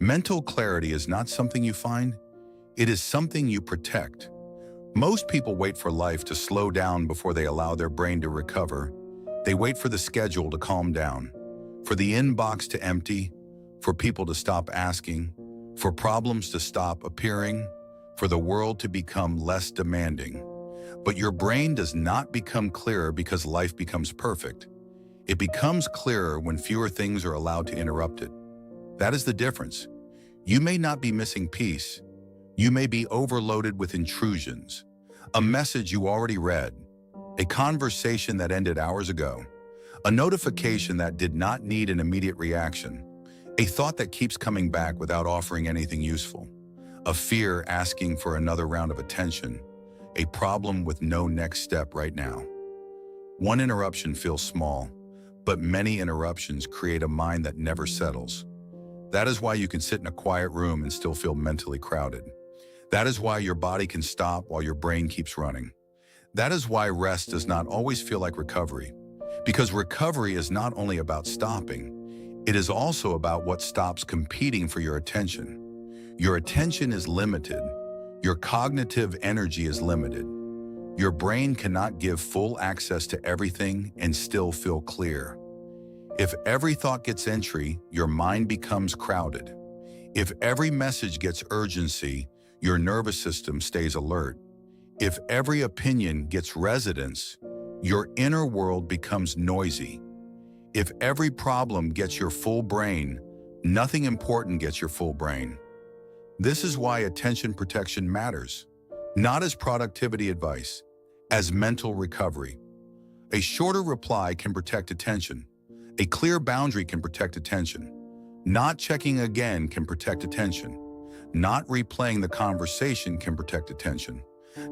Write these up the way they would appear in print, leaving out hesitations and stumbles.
Mental clarity is not something you find, it is something you protect. Most people wait for life to slow down before they allow their brain to recover. They wait for the schedule to calm down, for the inbox to empty, for people to stop asking, for problems to stop appearing, for the world to become less demanding. But your brain does not become clearer because life becomes perfect. It becomes clearer when fewer things are allowed to interrupt it. That is the difference. You may not be missing peace. You may be overloaded with intrusions. A message you already read, a conversation that ended hours ago, a notification that did not need an immediate reaction, a thought that keeps coming back without offering anything useful, a fear asking for another round of attention, a problem with no next step right now. One interruption feels small, but many interruptions create a mind that never settles. That is why you can sit in a quiet room and still feel mentally crowded. That is why your body can stop while your brain keeps running. That is why rest does not always feel like recovery. Because recovery is not only about stopping, it is also about what stops competing for your attention. Your attention is limited. Your cognitive energy is limited. Your brain cannot give full access to everything and still feel clear. If every thought gets entry, your mind becomes crowded. If every message gets urgency, your nervous system stays alert. If every opinion gets resonance, your inner world becomes noisy. If every problem gets your full brain, nothing important gets your full brain. This is why attention protection matters, not as productivity advice, as mental recovery. A shorter reply can protect attention. A clear boundary can protect attention. Not checking again can protect attention. Not replaying the conversation can protect attention.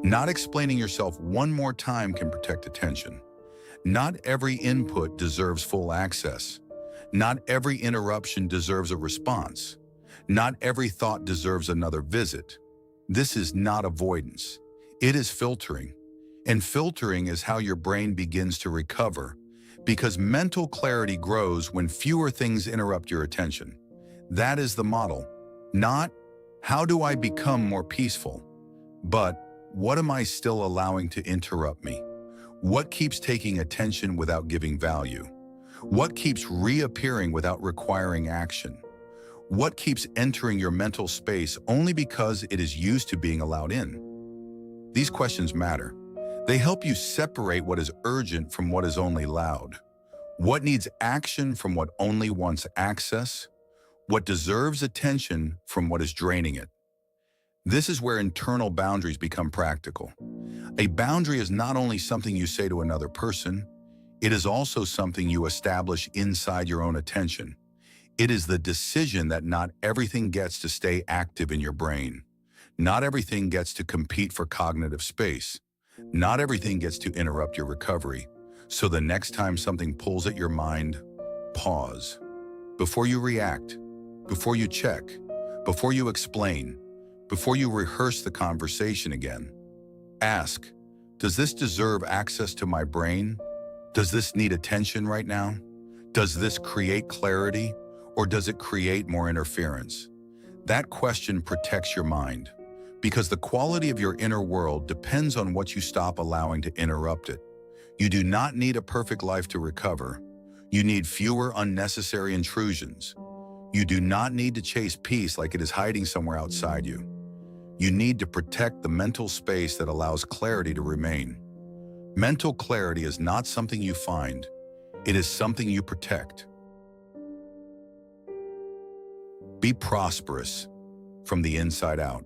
Not explaining yourself one more time can protect attention. Not every input deserves full access. Not every interruption deserves a response. Not every thought deserves another visit. This is not avoidance. It is filtering. And filtering is how your brain begins to recover, because mental clarity grows when fewer things interrupt your attention. That is the model. Not, how do I become more peaceful? But, what am I still allowing to interrupt me? What keeps taking attention without giving value? What keeps reappearing without requiring action? What keeps entering your mental space only because it is used to being allowed in? These questions matter. They help you separate what is urgent from what is only loud. What needs action from what only wants access? What deserves attention from what is draining it? This is where internal boundaries become practical. A boundary is not only something you say to another person, it is also something you establish inside your own attention. It is the decision that not everything gets to stay active in your brain. Not everything gets to compete for cognitive space. Not everything gets to interrupt your recovery. So the next time something pulls at your mind, pause. Before you react, before you check, before you explain, before you rehearse the conversation again, ask, does this deserve access to my brain? Does this need attention right now? Does this create clarity, or does it create more interference? That question protects your mind, because the quality of your inner world depends on what you stop allowing to interrupt it. You do not need a perfect life to recover. You need fewer unnecessary intrusions. You do not need to chase peace like it is hiding somewhere outside you. You need to protect the mental space that allows clarity to remain. Mental clarity is not something you find. It is something you protect. Be prosperous from the inside out.